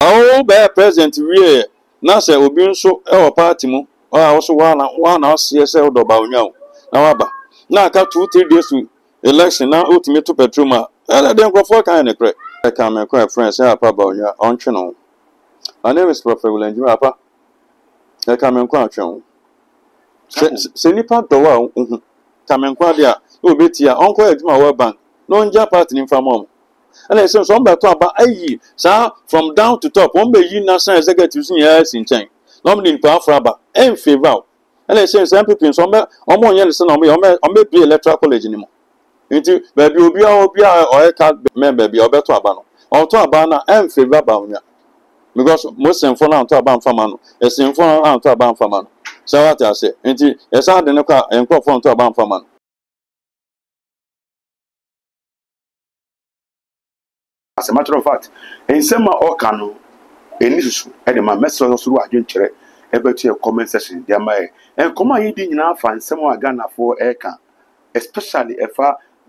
Oh, be president we na say obi nso e wo party mu o a wo so wa na see say do ba onwa na waba na aka 2-3 days to election na ultimate petrol ma ele den crofo kan ne kre e kan me ko friends say apa ba onwa ontwe no. My name is Prophet William Jimmy apa e kan me ko atwe no se nipa do wa kan me ko dia obi tia onko adwuma wa bank no nja party ni famo. And I said, somebody talk about ayi, sir, from down to top. One be national executives in years in chain. Normally in Pafraba, and favor. And I said, some people in some young son of me, or maybe electoral college anymore. Into baby will be or a card member be or better abano. Or to abana and favor baunia. Because most infernal to aban famano, a sinful to aban famano. So what I say, into a sad and conform to aban famano. As a matter of fact, in some orcano, a nisu, and my message through a gentle, about your comment section, dear my, and come on, you didn't find someone Ghana for Eka, especially if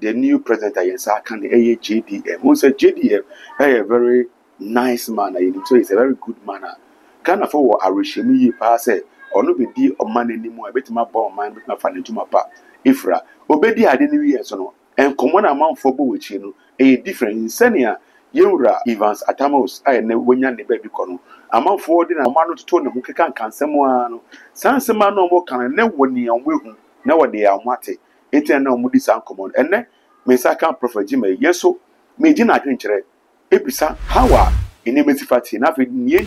the new president is a JDM. Who said JDM, a very nice man, so he's a very good manner. Ghana for a regime pass or no be deal of money anymore, I bet my ball man with my family to my pa. Ifra, obedi I didn't hear so, and common amount for which you know, a different in senior. Yura Evans Atamos, I never win the baby corner. Among 40 and one to turn who can someone. Sansema no more can never win and will now they are mate. Eternal moody sound common. And then, Messaka Prophet Jimmy, yes, so, Majina Adventure, Episa, how in a fatty, nothing yet,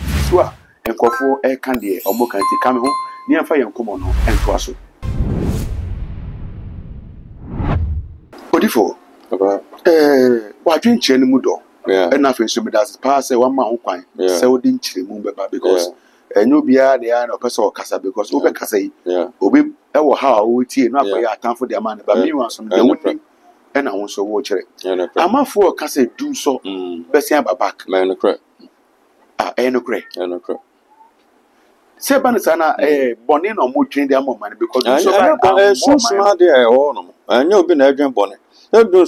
and call for air candy or more candy coming home near fire and common and cross. What for? What drink Chenemudo? And nothing should be does pass one man quine, so didn't Chimumba because no be the no person or Casa because Obe Casay, Obe, how we tea not for your time for their money, but me want some winning, and I want to watch it. I'm not for Casa do so, best back, man, crack. No crack, no crack. Say Banasana, Bonin or more train their money because so smart there, or I know been agent bonnet. Doing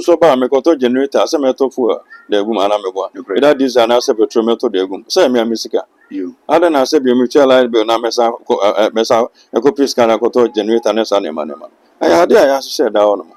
so by me to generator as a metal for the woman Ameba. That is an answer petrol metal de gum. Say me a musica. You. I don't know, say be mutual light bill na mesa a copy scanner to generator and manema. I had I said down.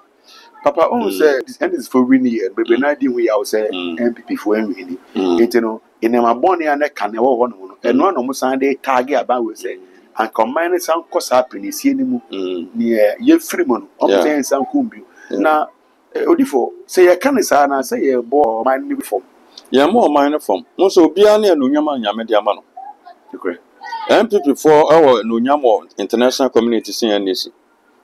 Papa own said this end is for winning, but when I did we say MPP for winning. You know, in my bonny and a can one and one almost Sunday target about we say. And combine some cost happiness near ye Fremont, obtain some cumbu. Now, Odifo, say a canisana, say a boy, mind me before. Ya more minor form. Also, Biani and Nunyama Yamediamano. MPP for our Nunyamo International Community CNDC.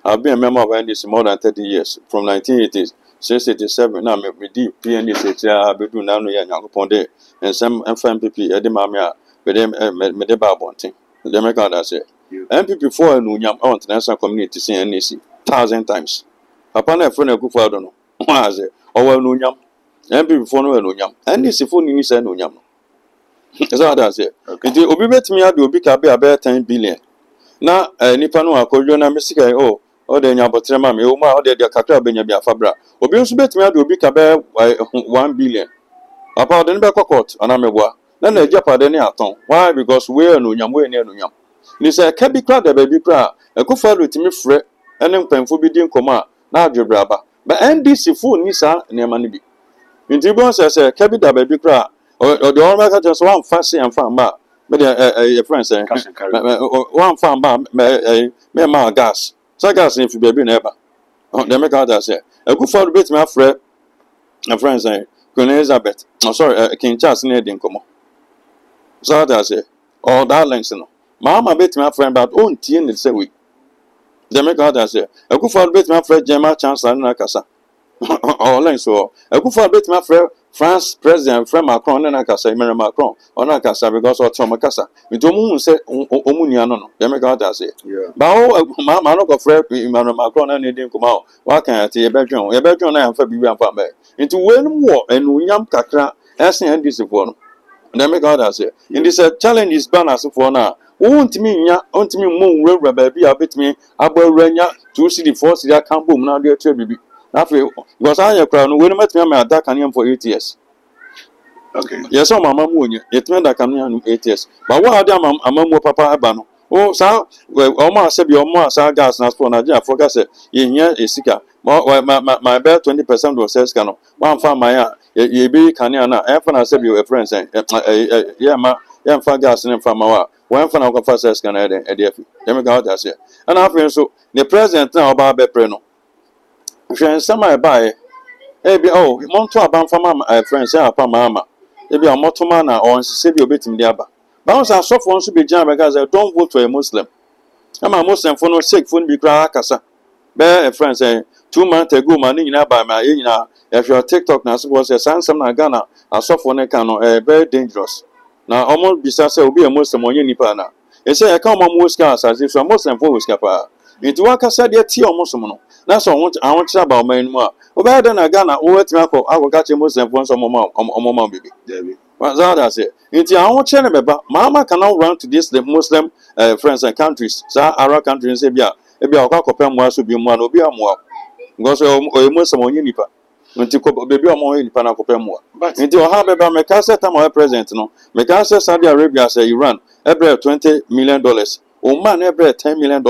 I've been a member of NDC more than 30 years, from 1980s, since 87. Now, with deep PNDC, I've been doing Nano Yangaponde, and some MPP, Edimamia, with them, Medeba Bonting. The American, I say. MPP for Nunyam International Community CNDC, 1,000 times. Upon a friend of Kufado, was it? Or no yam, and before no yam, and this phone in his no yam. As I say, it will be better me out to be about 10 billion. Now, Nipano, I call you na Messica, or the Yabotrema, or the Cacra Benabia Fabra, or be also better me out to be about 1 billion. About the back court, and I'm a boy. Then the Japan aton. Why? Because we're no yam, we're near no yam. This a cabby crowd, a baby crowd, a good father to me fret, and then painful bidding command. Now, Jobraba, but NDC phone Nisa near Manibi. In Tibon says a cabinet baby cry, or the Omega just one fancy and farm bar, but a friend saying, one farm bar, may gas. So gas if you baby never. The America say, a good for the bit my friend, a friend saying, Queen Elizabeth, sorry, King Charles near Dinkomo. So that I say, all that lengths, Mamma bit my friend, but own tea in the same week. The America say, a good for bit my friend Gemma Chancellor Nakasa. Or like so, a good for bit my friend France President Fred Macron and Nakasa, Emmanuel Macron, or Nakasa because of Tomakasa. We don't say Omuniano, the America say. But my local friend Emmanuel Macron and Indian come out. Why can't a bedroom? A bedroom and Fabian Fambe. Into when war and William Kakra, as in this one. The America say, in this challenge is banners for now. Won't me moon rubber baby, I bet me, Abel Renya, 2 city, 4 city, I can't boom now, dear baby. After because I have crown, when I met me, I dark on him for 8 years. Okay. Yes, I'm a mamma, yet men that can 8 years. But what are a mamma papa abano? Oh, sir, well, almost said your more gas and for Nigeria focus it. Here is sicker. My bet 20% was says cano. One farm my ye be caniana, and for I said you a friend saying, yeah, ma, young far gas and from our one for our first can add a dear. Let me go out as here. And after so, the president now about Bepreno. Some I buy. Ebi oh, monto aban fama friends ya pa mama. Ebi a motoma na on se bi obetim de aba. Ba won sa sofo nso be gian because don't vote for a Muslim. Ama Muslim for no Sheikh for bi kra akasa. Be friends 2 months ago man nyina ba ma ye nyina if your TikTok na so was sansam na Ghana asofo ne kan no very dangerous. Na omo bisa se obi a Muslim onye nipa na. E say e ka omo Muslim asase so Muslim for Muslim pa. Nti wakasa de ti omo so no. Na so awon kira ba oman mu a obeda na Ghana wo wetimi akọ che Muslim for so omo baby David what that say nti awon che ne beba mama cannot run to this the Muslim friends and countries Arab countries e bia akọ mu aso bi mu na obi amoa because o Muslim onye nipa nti ko baby omo onye nipa na akọ mu nti o ha beba me ka say time president no me ka say Saudi Arabia say Iran every $20 million Oman every $10 million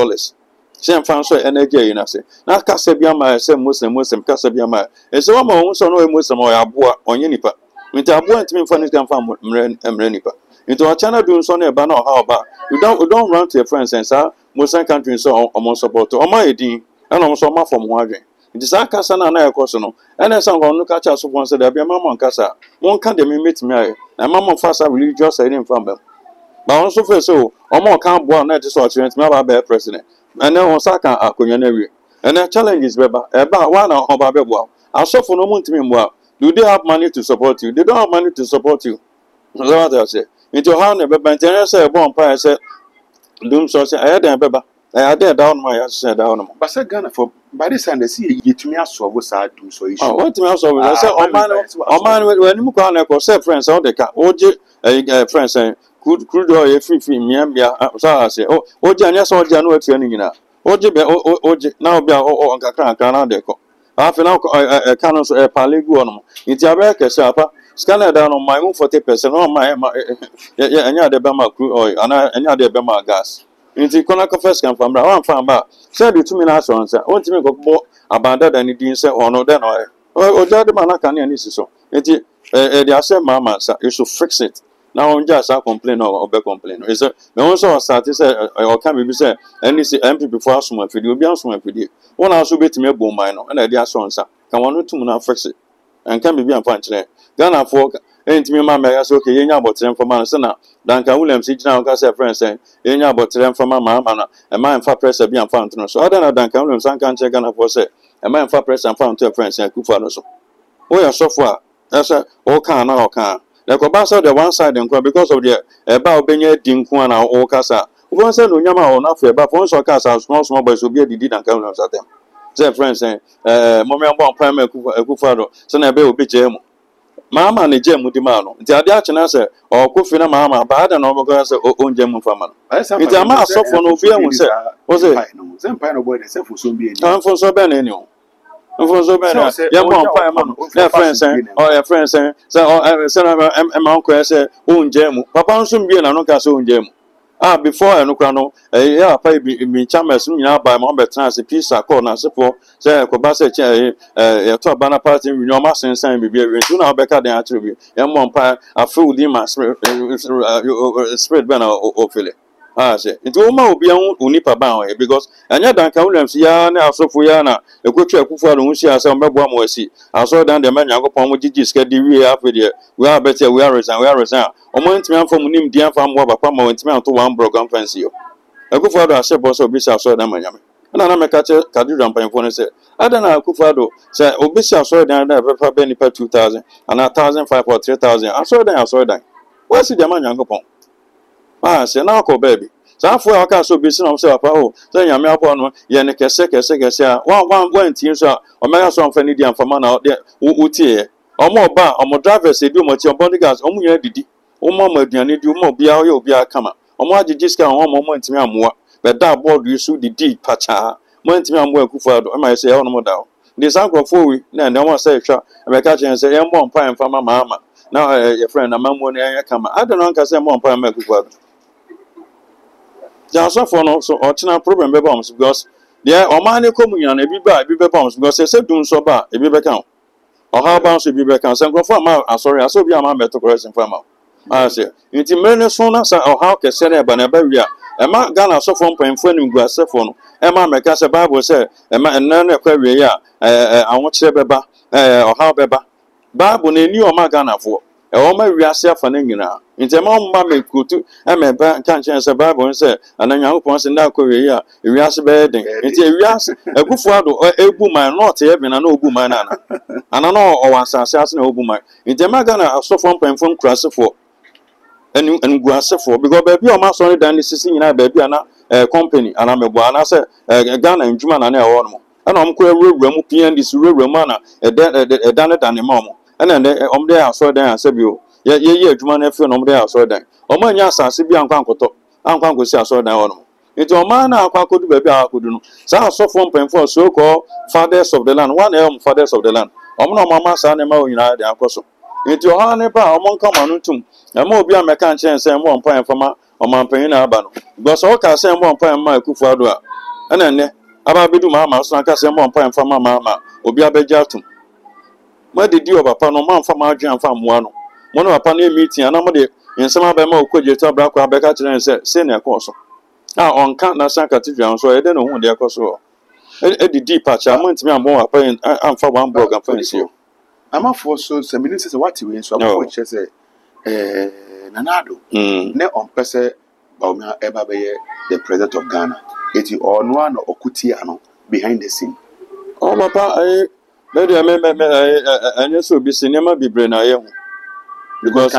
Shem fan so energy in us. Na kasa bia ma se Muslim kasa bia ma. E se wa ma won so no Muslim o aboa onye nipa. Nti aboa ntimi fa ni kan fa mre nipa. Nti o chana do so na e ba na o ha oba. You don't run to your friends and say Muslim countries so o support. O ma edin na o so ma from ho adwen. Nti sa kasa na na e koso no. Ene san ko no ka cha so fon se da bia mama nkasa. Won ka de me metimi aye. Na mama fa sa religious side in from them. Ba won so fe so o ma kan boa na e so chirent me ba president. And then on Saka Akuyaneri. And then challenges Beba, about one or Baba. I saw for no month. Do they have money to support you? They don't have money to support you. That's what I say. Into how never maintain say one pie said, Doom so say, I had a Beba. I had down my said down. But said Ghana for by this time they see you to me as well was I do so. What to me also? I said, oh man, when you can't say friends, all the car, OJ, friends saying, crude oil free miambia so I say oje anya so oje anu atu ani nyina oje be oje na obi a o nkakra na de ko afi na ka no so palegu ono nti abe kese apa scanner down on my 40% on my anya de be ma crude oil ana anya de be ma gas nti kona ka first can fambra wan famba say be to me na so nsa won ti me ko bo abanda da ni din say ono de no oje de ma na kan ani so nti they say mama you should fix it. Now on just complain or be complain. Is it me also start say or can be say any MP before asuma fidi obi asuma fidi. One also betime bom man no na dey aso nsa. Kan wonu tum na fix it. And can be amfa nkyere. Ghana for entimi ma me say okay yenya abotre mfama say na Duncan Williams gina on ka say friend say yenya abotre mfama ma na e ma mfa pressure bi amfa ntono. So other na Duncan Williams an kan che Ghana for say e ma mfa pressure amfa ntono friend say Kufa no so. O ya sofo a say o kan na o kan the Kobasa the one side and because of the about Benya Dinkwana or Casa. One said no Yama or not for about one so Casa, small boys will be a did and come at them. Say friends saying, Mommy Prime Kufado, son I will be Jam. Mamma and Jem with the man. The Adiachan say, or Kufina Mamma, bad and over own Gem Farmer. It's a mass of one of you say, was it? Some pine of boy, the self will soon be time for so bad anymore. For so bad, your friends saying, or your friends saying, so my uncle say, own Gem, Papa soon be an uncle own Gem. Before I look on, yeah, pay me chambers, by Mobile Trans, a piece of corner, support, say, Kobasa, a top banner party, with no mass and sign, be very soon. I'll back at the attribute, and one pie, a full demon spread banner or Philip. Say, it will be unipa bound because and yet Duncan Williams, Yana, so for Yana, a good check for the Usia, some Babuamosi. I saw down the man, I go upon what you get the way after the we are better, we are resign, we are resign. A moment from him, dear farm, Wabapama, and to one broken fancy. A good father, I said, also, Bishop saw them, and I make a Kadram Pine said, I don't know, Kufado, say, Obisha saw down there, Benny per 2,000 and 1,500 or 3,000. I saw that. What's the man, young upon? Say now, baby. So for our castle business himself, then you may have one, Yanaka, one team, or may have some funny dear for man out there, Uti, or more bar, or more drivers, they do much your bodyguards, only did. O Mamma, you do more be our come. Or more the discount one moment, more, but that board you should the deed, Pacha, moment me, I'm well, Kufado, I might say, oh, no doubt. This uncle for we, then no one say, and my catching and say, I'm one pine for my mamma. now your friend na mamu na kama I don't know nka say mo mpa make kwado ja so for no so ochina problem be bombs because there o man communion e bi be bombs because say dun so ba e bi be kan o how bounce e bi be kan say nkrofo ma sorry aso bi ama beto correction for ma I say nti mene so na say o how ke say na ba wi a e ma Ghana so for mpanfo ni ngu asefo no e ma meka say Bible say e ma enna na kwa wi a awon kire beba o how beba Bible na ni o ma Ghana fo e o ma wi ase afa na nyina nti ma mma me kutu e me ba kan chen say Bible say ananya hopon say na kwa wi a wi ase be den nti wi ase akufo ado ebu man not e bi na na obu man na ana no o wasase ase na obu man nti ma Ghana asofo mpanfo nkurasefo and go asefo because baby o ma so ne dan sisi nyina baby ana company ana mebo ana say Ghana njuma na na e wo no ana om ko ewura mu PND su ewura mu ana dan ne ma mo ana ne om de aso dan asebio ye adwuma na efe no om de aso dan om anya asase bi ankwankoto ankwankosi aso dan wo no nti o ma na akwakodu baby akwakodu no sa asofo mpanfo so called fathers of the land one fathers of the land om no mama sa ne ma o nyina de akoso nti o ha ne ba o nka ma no tum na ma obi ameka nchen se mo mpa enfama o mampanyin na aba no because o ka se mo mpa ma akufu ado a ana ne aba bedu ma ma so aka se mo mpa enfama ma obi abeja atum ma didi o papa no ma mfa ma adwen amfa moa no mo no papa no meeting ana mo de nsema ba ma okoje to abra kwa abeka kire se ne ko so a onka na san cathedral so e de no hu de ko so e didi patch a mo ntimi ambo papa amfa one blog amfa nsi amafo so se minister what we so amafo che say Nanado ne on pese Bawumia eba be the president of Ghana eti ono ano okuti ano behind the scene oh papa me anya so bi sinema bibre na ye hu because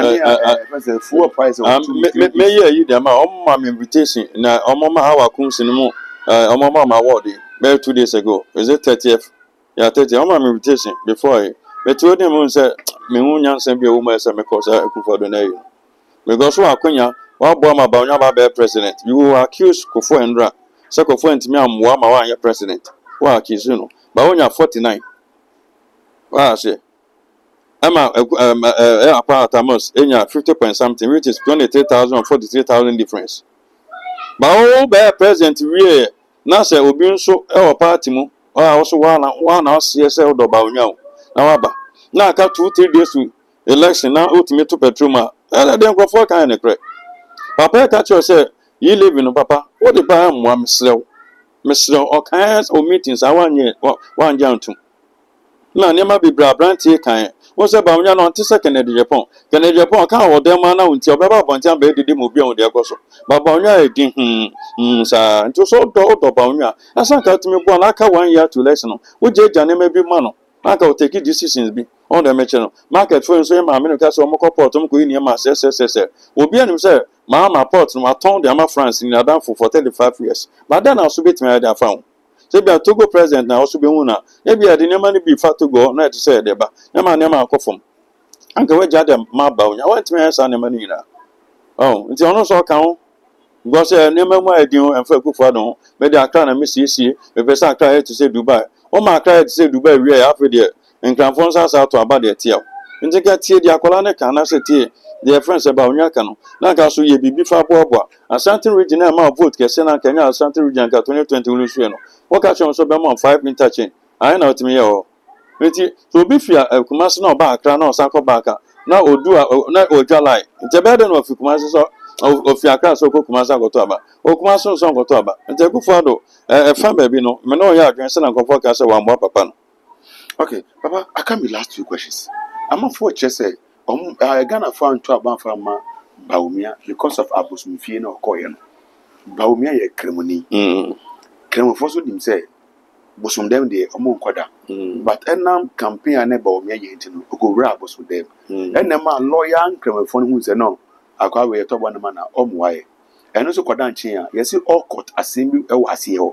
full price of me ye yi dem ma invitation na omoma hawa kum sinimo omoma ma award be 2 days ago is it 30th yeah 30 omoma invitation before me told them say me hu nyansan bi o ma say me cause Akufo-Addo na yi because wa akonya wa bo ma Bawumia ba be president you will accuse Kufuor say Kufuor ntimi amwa ma wa ye president wa accuse no Bawumia 49 wa say ama apart amos enya 50 point something which is 23,000 or 43,000 difference Bawumia be president we na say obi nso e wo party mu also wa na say odo Bawumia na wa ba na aka 2-3 days to election na ultimate to petroma den Kufuor kan ne kre papa catch you say you live in papa what the buy am mesrew o kan o meetings awanye wan jantum na nema bibra brantie kan won say Bawumia no ntse Kennedy Japan kan wo dem na unti obeba bontia be didi mo bi on de ekoso Bawumia edi sa nto so do Bawumia asan ka timi bo na aka 1 year to election no wo jeja nema bi ma no aka o take decisions bi on the mention market for so ma me no ka so mo port mo ko yi ma se obi anim say ma port no aton de ama France in Adam for 35 years but then also betimi ya da fa say be Togo president na also be hu na e be de nema ni bi fa Togo na to say de ba nema akofom anka we jade ma Bawumia want me say nema ni na oh nti ono so kan ho because nema mu adin emfa Akufo-Addo me de Accra na me siesie me pesa Accra to say Dubai o ma Accra to say Dubai we afi de nkranfo nsa sa to aba de tie nti ka tie de akola ne kan na se tie their friends about Bawumia kan na ka so ye bibi fa boa Ashanti region na ma vote ke se na Kenya Ashanti region ka 2020 ulu no wo ka chon so be mo 5 interchange ai na otimi ye ho nti so bi fia Kumasi na oba Accra na osa ko baka na odua na ojwalai nti be de no fi Kumasi so ofi Accra so ko Kumasi agoto aba o Kumasi so agoto aba nti Akufo-Addo fa baby no me no ya adwen se na nkofo ka se wa mbo papa no. Okay, Papa, I can be last 2 questions. I'm a for say Ghana fan to about from Bawumia because of Abosumfie no Koyen. Bawumia ye kremoni. Kremo for so dim say Bosum dem de omo nkwada. But enam campaign ane Bawumia ye ntino go ra Bosum dem. Enema lawyer kremo for hu say no akwa we to bona na omwaye. Eno so kwada nchen a yesi all court assembly e wase he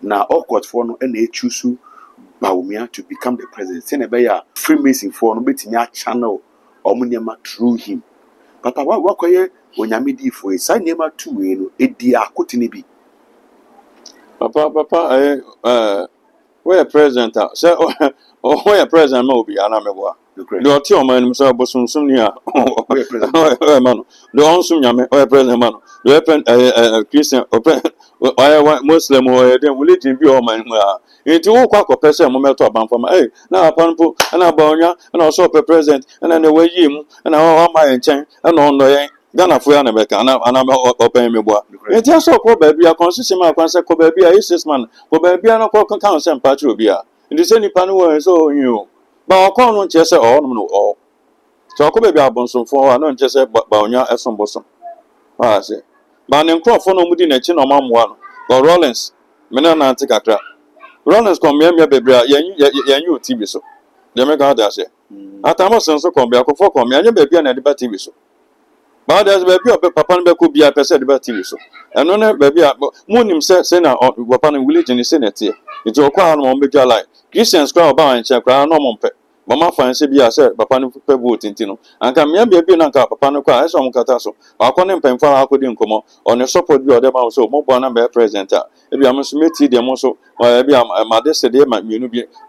na all court for no na e choose Bawumia to become the president. Senebeya Freemason for no betinya channel omuniama through him. Papa what koye onyamedi for e sa niema tu we no edi akotini bi. Papa we president say we president ma obi ana meboa. The Otio man himself was soon near. Oh, man. The Onsum Yame, or President Man. The weapon Christian or Muslim or then religion be all man. Into all quack or person moment to ban from my now upon and Abonia and also a president and then the way him and all my chain and on the Ghana for America and I'm open me. It just so called baby, a consistent my concept, baby, a man, baby, and a call council and patrobia. In the same panel is all you. But I can't just say all no all. So I could be a bonson for I don't just say Baunia as some bosom. I say. But I'm crop for no moody nature or mamma one. But Rollins, Menana take a crap. Rollins come here, baby, you TV so. The America does it. At Amazon so come back for come, and baby and a TV so. But there's baby of Papa and could be a percent about TV so. And on baby, Moon himself, Senna or Wapan village in the Senate here. It's a crown on major light. Christians crowd about and check crown no monpe. Mamma fancy be a set, Papa Pebble Tintino. And come here be a Bianca, Papa Cry, as on Catasso. I can't pen for our couldn't come on a support you or them also, more number presenter. If you are Musmiti, the Mosso, or maybe I'm a modest day, might be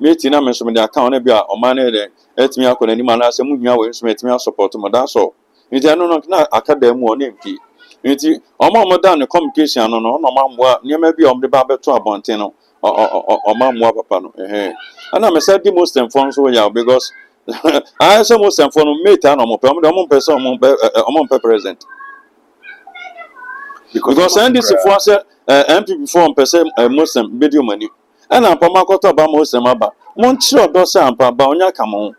meeting a mention the account, maybe or money there. Let me out on any man as a moving away, make me a support to my that's all. It's not academy or name key. It's almost done the communication on no mamma, near maybe on the barber to a bontino or mamma papa. And I'm a sad the most informed so because I am most informed mate and I'm person among present. Because I this if once MP before person Muslim video money. And I'm Pamakota by Muslim Abba. Montreal does sampa Baonia come on.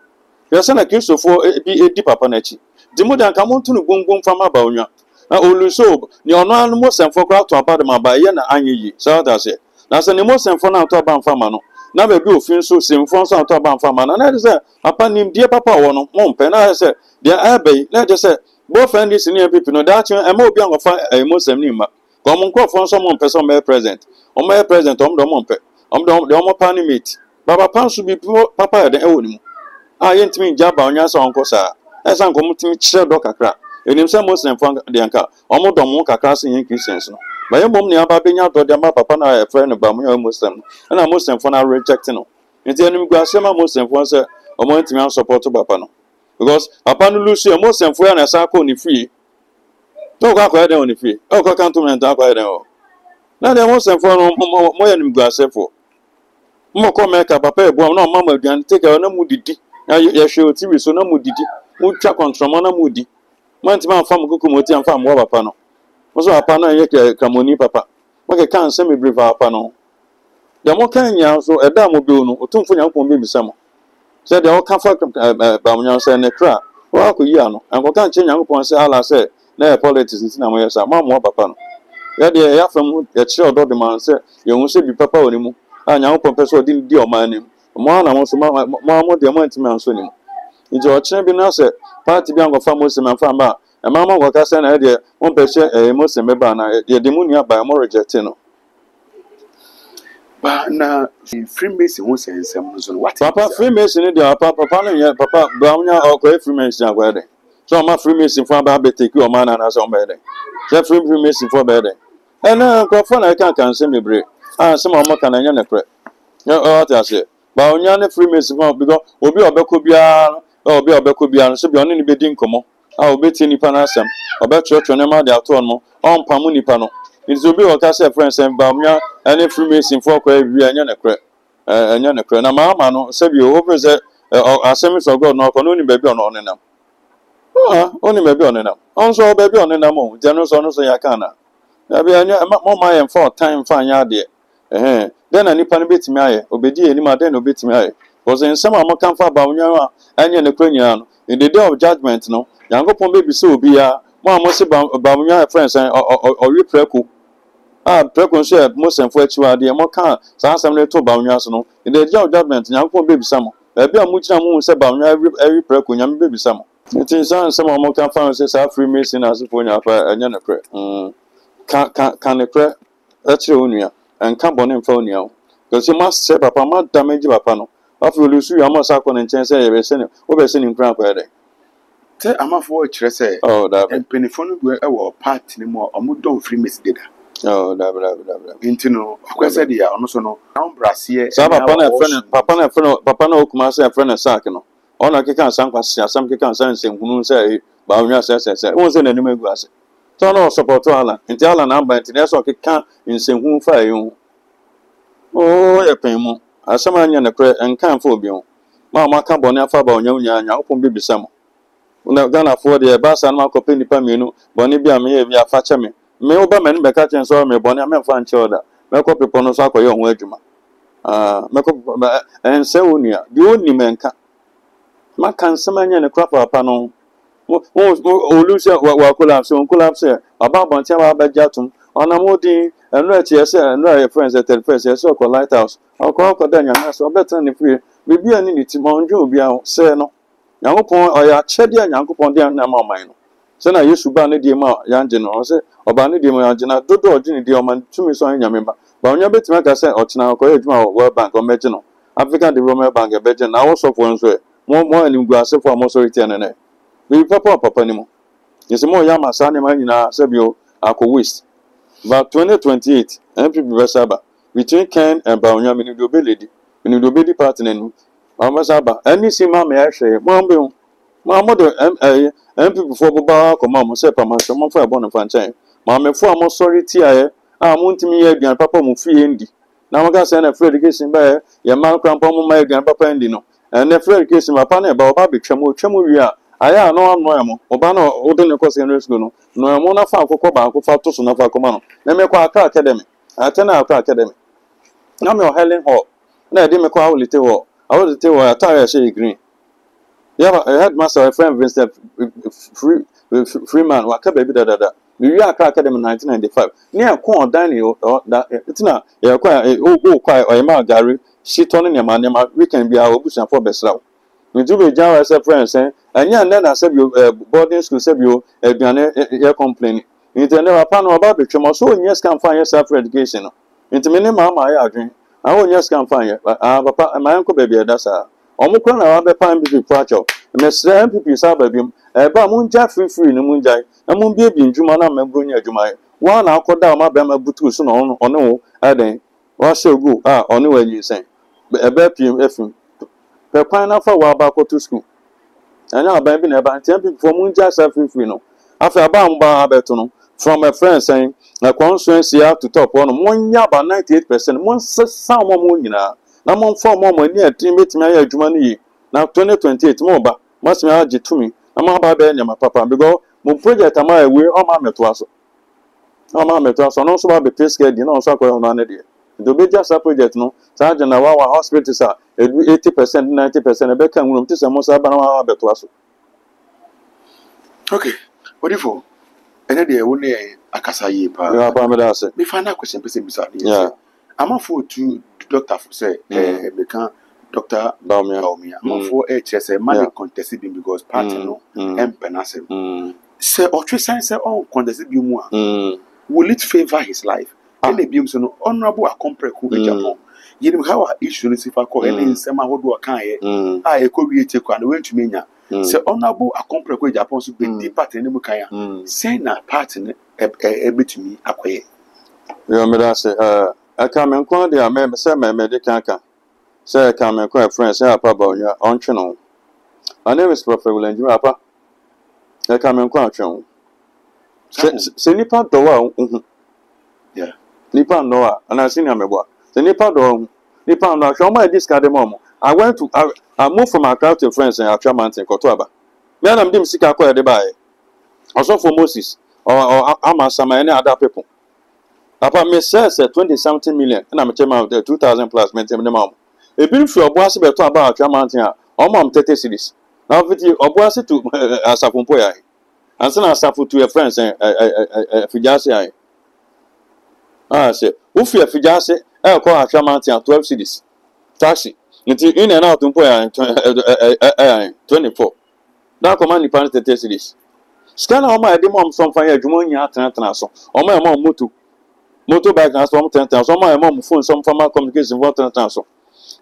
You're saying a case of a deep papanechi. The more than come on to the boom boom from Abaonia. Oluso, you're not most and for crowd to a part of my bayana anyi, so that's it. That's an most and for now to a ban famano. Now, baby, you feel so same from some to a ban famano. And I said, upon him, dear papa, one month, and I said, dear Abbey, let just say, both and this near people know that you and more young of a Muslim Nima. Come on, call from someone person may present. On my present, on the Mompe, on the Omo Pani meet. Baba Pan should be papa at the Ewonim. I ain't mean Jabba on your son, Cosa. As I'm coming to me, share docker crack. And himself Muslim from the Anka, almost don't walk across in Christians. By your mom near Babina to the Papa, a friend about me, Muslim, and a Muslim for now rejecting. And the enemy Grassema Muslim once a moment to me support to Papano. Because upon Lucy, a Muslim for an Asako ni free. No, I quite only free. Oh, I can't do it. Now, there was some for more than grass for. More come make up a pair, no mamma, and take a no moody. Now you show TV so no moody. Would track on Tramana moody. Mantima farm Kukumoti and farm Wabapano. Also, a panel yet Camoni papa. What I can't send me brief our panel. The more kind ya so a dam will be no, or two for your baby summer. Said the old comfort Bamyan and a crap. Well, Yano, and what can't change young upon say, Allah said, no politics in America, Mamma Papano. Yeah, the from a child of the man said, you won't say be papa anymore. And young professor didn't deal my name. Mamma was Mamma, the amount to me on swimming. It's your champion answer, party young of famous and farmer. And Mamma was a son idea, one person a Muslim Mebana, the demonia by more rejectino. But now, Freemason won't say some what Papa Freemason, Papa Brownia or Freemason are wedding. So I'm a Freemason for Baby take you a man and as on bedding. Jeff Freemason for bedding. And now, I can't send me break. Ah, some of my can I pray. No, what I say. But on your Freemason because will be a Becobian or be a Becobian, so be on any bidding como. I'll bet any panasam, or bet church on a man de autonomo, on Pamuni pano. It's will be what I say, friends and Bamia, and a Freemason for every and Yanacre. And Yanacre. Now, Mamma, no, save you over there, or assemblies of God, no, only baby on them. Only baby on them. Also, baby on them, General Sonos Yakana. There be a more my and 4 time fine yard. Then a nippon bit me, obedi any man, then obit me. Was in some more comfort about and Yanacranian. In the day of judgment, no, young upon baby so be a more must about your friends or you preco. Ah, preco share most and for you are the more car, some little Baumiasno. In the day of judgment, young upon baby summer. There be a much moon said about every preco, young baby summer. It is some more confound says I Freemason as a pony up and Yanacre. Can a crack that's your unia and carbon and phonio. Because you must say, Papa, not damage your panel. After you lose you, I must have and chance every sending over sending crap by day. Tell I'm for what you say. Oh, that and Pennyphone were our part anymore, or don't free miss did. Oh, that. Intino, of course, I did. Also, no, I'm Brassier. So, Papa, no, Kumasa, a friend of Sakino. ona keka san kwase asam keka san senkunu say ba onwa say won say nanim egu ase so no support ala nti ala na amba nti so keka nsenhu fa yi o ye pemu asam anya ne kre enkan fa obi ho ma ka bone afa ba onwa nya opon bibisa mo na Ghana for the basa na ko peni pa menu bone bia me ye bia fa che me oba me be ka chen so me bone me fa nche oda me ko pepo no so akoye ho adwuma me ko ense onia di oni menka ma kan samanya ne crop papa no olusia wa collapse aba bontia wa bajatum ona modi enu echi ese enu your friends at the first ese ko lighthouse ko danya na so better ni free bibi ani ni timonjo obi a se no Yankopon oya chede Yankopon de na ma man no se na Yesu ba ne de ma yanje no se oba ne de ma yanje na dodo oji ne de o man tumi so nyame ba onya betima ka se ochina ko adwuma World Bank o meje no African Development Bank e beje na wo so fo nso e mo ani gua se fo mo so rete ne we papa ni mo yesi mo ya ma sa ne ma nyina se bio akọ waste but 2028 MPP Besaba between Ken and Baonya mini do beledi partner no Amasaba any si ma me ahwe mo mbe mo modo MPP fo boba ko ma mo se pa ma so mo fa bon fa nchan ma me fo am sorry ti aye mo ntimi ye aduan papa mo fie ndi na mo ga se na free education ba ye man krampa mo ma aduan papa ndi no na free education papa na ba oba be twam wi a aya no ya mo oba na odo ne ko secondary school no mo na fa akokọ ba akọ fa to so na fa akọ ma no na me kwa aka academy atena aka academy na me o Helen Hall na de me kwa awlite ho awlite ho attire she green yeah I had master friend Vincent Freeman wa ka baby da we wi aka academy 1995 ni akọ odan ni itina ya kwa kwa o ma gari shito ne ma weekend bia obusan for besra we do be jaw as a friend say anya na say boarding school say you aduane ye complain nti ne papa no ba betwem so onye scam fan ye self education no nti me ne mama ya adwen a onye scam fan ye papa ma yanko baby da sa omukro na wa be pan MPP pracho me sra MPP sa ba bim ba munja free no munja na mun bie bi ndwuma na mabro nya adwuma wa na akoda ma be ma butu so no one wo aden wa se go one wa yin sen ebe pm efim pe kwan na fa wa ba ko to school anya aban bi na ba ntia bi for munja sa free no afa ba mba abeto no from a friend saying na constituency to top one monya ba 98% mon sesa mo nyina na mon fa mo ni atin betimi aye adwuma ni na 2028 mo ba masimi age tumi na ma ba be nyama papa because mo project ama ewe o ma meto aso no so ba be pay scale di na so akoyo no na de do be just a project no sa na wa hospital sa 80% 90% be kan wuro mtisa mo sa ba na wa beto aso okay what if ene de wo ne akasa yi pa ya ba me da se me find out question person bisa de ama for to doctor for say me kan Dr. Baumia ama for HS man contest bin because party no empenasem say or three signs say on contest bi mu a will it favor his life ene bi so no honorable akompreku Japan yenim how issue no sifa ko ene nsema hodo kan ye a e ko wie cheku and we ntumi nya say honorable akompreku Japan so be di party ne mu kan ya say na party ne betumi akoye yo me da se aka me nkon de ame say me de kan say aka me nkon friend say apa ba onya ontwe no my name is Prophet William Jimmy apa aka me nkon atwe se nipa do wa yeah nipa no a ana senior mebo se nipa do nipa no atwe my discard them mo I went to I moved from Accra to friends in Accra Mountain Koto Aba me na mdim sika ko de bae also for Moses or Amasama any other people Papa me says 20-something million and I'm chairman of the 2,000 plus maintain them mom e bin fi oboase beto aba Accra Mountain a omam 30 cities now fit oboase to Asafumpo ya ansa na Asafu to your friends Fijase ai say who fi Fijase e ko Accra Mountain 12 cities taxi nti in and out mpo ya 24 that command the 30 cities scan how my dem some fan ya adwuma nya atena so oma e mom motorbike na some 10,000 some my mom phone some farmer communication for 10,000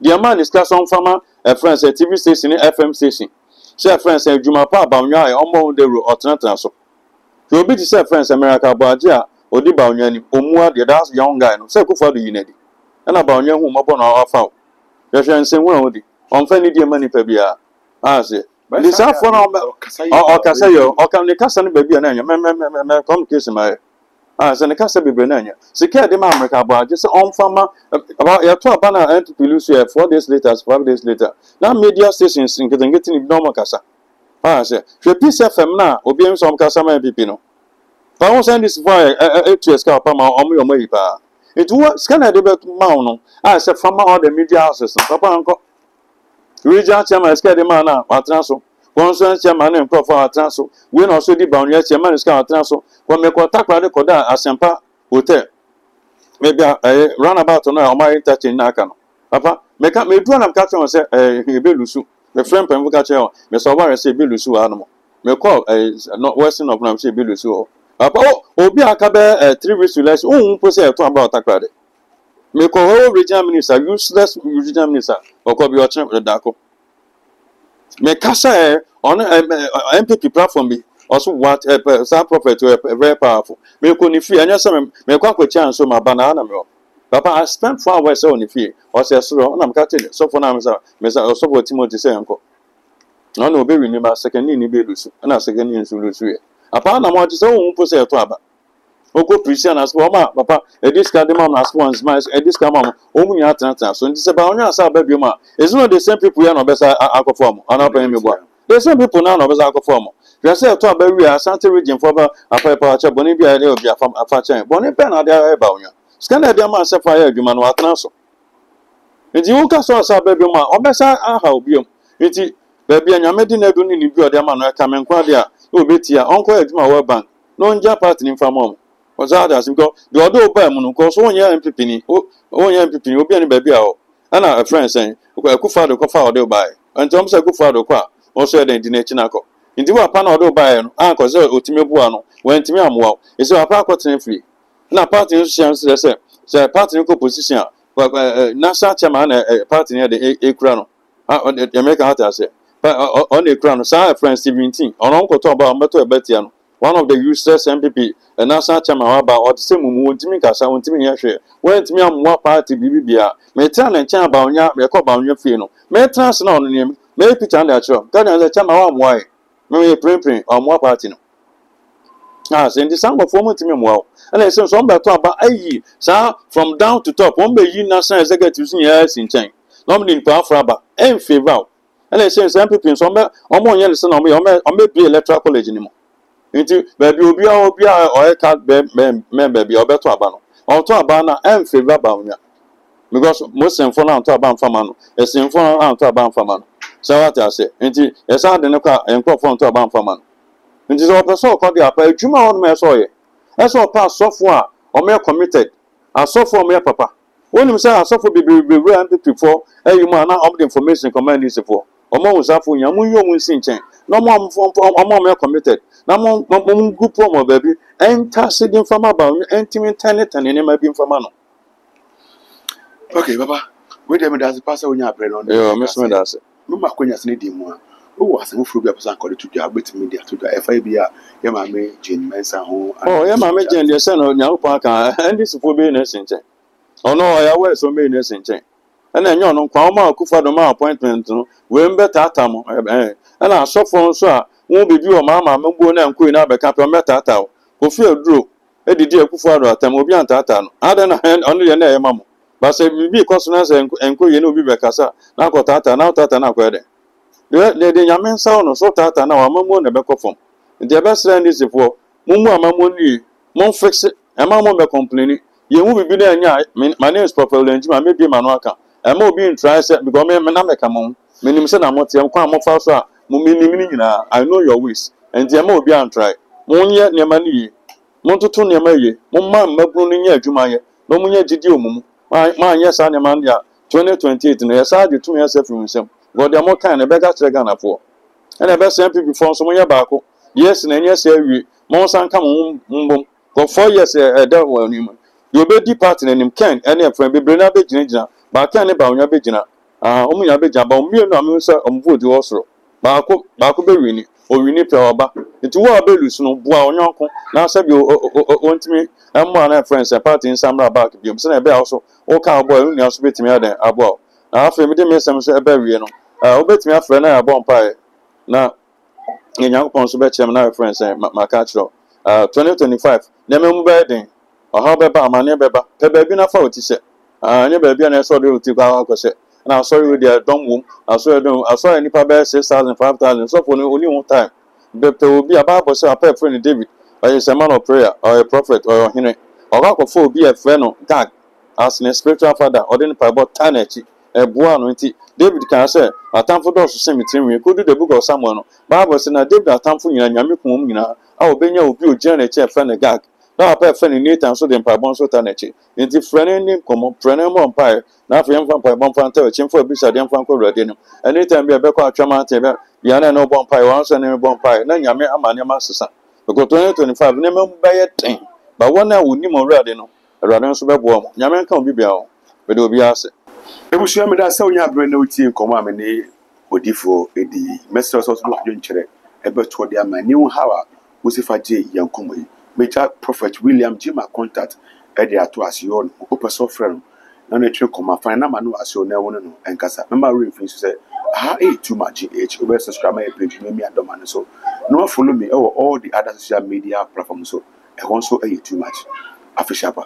the man is class some farmer a friend say TV station FM station say friend say adwuma pa ba nwa e omo de ro otena so so obi say friend say America boaje a odi ba nwa ni omua de that young guy no say kufa do yinadi na ba nwa hu mo bo na afa yo hwe nsen won odi on fa ni die mani pa bia Ah, say. This are for or Casayo, or can the Cassan baby and any communication my. Ah, send the Casa Bibrenania. Secure the Mamma about just on farmer about your 12 banner and to Lucia 4 days later, 5 days later. Now media stations in getting normal Casa. Ah, say, she piece of femina, or being some Casama Pipino. But I was send this fire to escape on your way. It was Scanner debate Mauno. I said from all the media houses, Papa Uncle. Regional chairman is carrying man now, Atranso. One chairman and proper Atranso. We also did bound yet, chairman is carrying Atranso. When we contact Radicoda at Sempa Hotel. Maybe I run about to know my touch in Nakano. Papa, make up me do and catching and say, Bilusu. The friend Pembucacho, Miss Awara say Bilusu animal. May call not Western of Nam say Bilusu. Papa, Obi Akabe 3 weeks to less. Oh, possess about Takrade. Make all regional minister, useless regional minister, or could be watching the Daco. Make Casa on MPP platform be also what some prophet to a very powerful. Make only free and yes, make a chance so my banana. Papa, I spent 4 hours on the fee, or says so, and I'm cutting it. So for now, Mr. Also, Timothy say, Uncle. No, no, baby, remember second in Belus, and a second in Sulusu. Upon I want to say, oh, possess a Oko Christian as well, Papa, a discard man as once, a discard mamma, only at Atlanta. So it's about your baby ma. It's not the same people who are best alcohol, and I'll pay me one. There's some people now of us alcohol. You say to a baby, a Santa region for a paper, Bonibia, will be a fatcher, Bonipen, are there about you. Scan a dear man, Sapphire, you man, what answer. It's you can saw a baby ma, or best I how be. It's baby and your medina don't need you, dear man, come and quadia, who bet here, Uncle Edma Bank. No jump out in for mom. Was others because the other Berman, because 1 year and Pipini, 1 year and Pipini will be any baby out. And a friend saying, good father, go father by. And Tom said, good father, also the Dinacinaco. Into a pan or by an uncle, Utimibuano, when Timiam, is a park free. Now, party chance, say, party position, but Nasa Chaman, a party near the crown. The American heart, I say. But on the crown, Sarah friend 17, on Uncle Tom about Mato Betiano. One of the useless MPP, a national chairman about or the same won't me cast out to me. Went me on one party BBBA, may turn and chair about your cop on your funeral. May transfer on him, may pitch on that show. God has a chairman why. May print on one party. Ah, in December, former to me well. And I said, some better about a sir, from down to top, one may you national executives in years in chain. Normally in Power and favor. And I say, some people in some or more young son or may be electoral college anymore. Into baby will be or a cat baby or better abano. Or to abana and favor baunia. Because most infernal to aban famano, a sinful to aban famano. So what I say, into a sad and conform to aban famano. It is all the so called the upper Juma on my soil. That's all past software or mere committed. I suffer mere papa. When you say I suffer be real before, you man not the information command is for. Or more was up for Yamu Sin chain. No more more committed. No more group promo baby. And tacit in from about intimate tenant and in my being from Mano. Okay, Baba. Wait a minute, as a passer when you are brain on the Miss Medas. No, my queen has needed more. Who was a frugal person called to your bit media to the FIBA, Yamame, Jane Mensa home. Oh, Yamame, Jane, your son on your park, and this will be innocent. Oh, no, I wear so many innocent. And then you know, Kwama, Kufadoma appointment, when better Tamo, and I saw for so won't be you, Mamma, Munguna, and Queen Abba, Meta, who feel drew. Eddie dear Kufado at Tamobian Tatan. I don't know only a name, Mamma. But say, be consonants and Queen Ubicasa, now got Tata, now Tata, now query. The Yaman sound or so Tata, now a Mamma never conform. The best land is for Mumma Mamuni, Mon fix it, and Mamma complaining. You will be there, my name is Papa Lenji, I may be Manuaka. I'm more being tried because I'm a come Minim said I'm not young, come off us. Mumini, I know your wish, and the more be untry. Mon yet near money. Montutu near May, Mumma, Mabunia, Jumaya, no Munya Gidium. My yes, Animania, 2028, and I saw you 2 years from him. God, they're more kind of beggar Tragana for. And I best send people from some Yabako. Yes, and yes, every Monsan come home. For 4 years, a devil. You'll be departing and him can, and if we bring a big ginger, but can't about your bigina. Only a big about me and I'm wood also. Baku Berini, or you need to into what Belus no boy uncle. Now said you want me, and one friends a party in some back of you. Send a bell also, or cowboy only else bit me other above. After me, the miss some berry, Obetumi afre na abɔ mpae na Nyankopɔn so bɛkyɛm na reference maka kyerɛ 2025 na memu bɛyɛ den ɔhaw bɛba amane bɛba pɛ baabi na fa oti sɛ anya baabi a na ɛsɛ ɔde oti kwa akɔhyɛ na asɔre we dia dɔm wom asɔre nipa bɛyɛ 6,000 5,000 sɔfo no oni ho time bɛpɛ obi a Bible sɛ apɛ frɛ no David ɔyɛ sɛ man of prayer ɔyɛ prophet ɔyɛ ɔhene ɔkakɔfo obi a frɛ no Gag as ne spiritual father ɔde ne pa bɔ ta n'akyi ɛboa no nti David kan sɛ atamfo dɔɔso sɛ metirinwi kodu the book of Samuel no Bible sɛ na David atamfo nyina nyame kum nyina a obenya obi ogyina n'akyi ɛfrɛ no Gag na apɛ frɛ no Nathan so de mpabɔ nso ta n'akyi nti frɛ no ni nkɔmmɔ frɛ no mmɔ mpae na afei yɛmfa mpabɔ mfa nta akyi mfa bisa de mfa nkɔ Awurade no anytime bi ɛbɛkɔ atwama ate bɛ bia na ɔbɔ mpae wɔn nso ne bɔ mpae na nyame ama nneɛma sesa because 2025 nneɛma mu bɛyɛ ten ba wɔn a wonim Awurade no Awurade nso bɛboa mo nyame nka obi bia wo bɛde obi ase ebusua me da sɛ wonya abrɛ na wotie nkɔmmɔ a me ne odifo edi mɛsrɛ sɛ ɔso adwenkyerɛ ɛbɛtoɔ de ama ne wo haw a wosifa gye yɛn nkɔmmɔ yi Major Prophet William Jima contact ɛde ato ase yɛ no wopɛ sɛ ɔfrɛ no na no atwe nkɔmmɔ afa na ma no ase na ɛwo no ɛnkasa mɛma remfin so sɛ aha too much GH wobɛ subscribe my page na mi adɔma no so na follow me ɛwɔ all the other social media platforms so ɛhɔ nso too much afishapa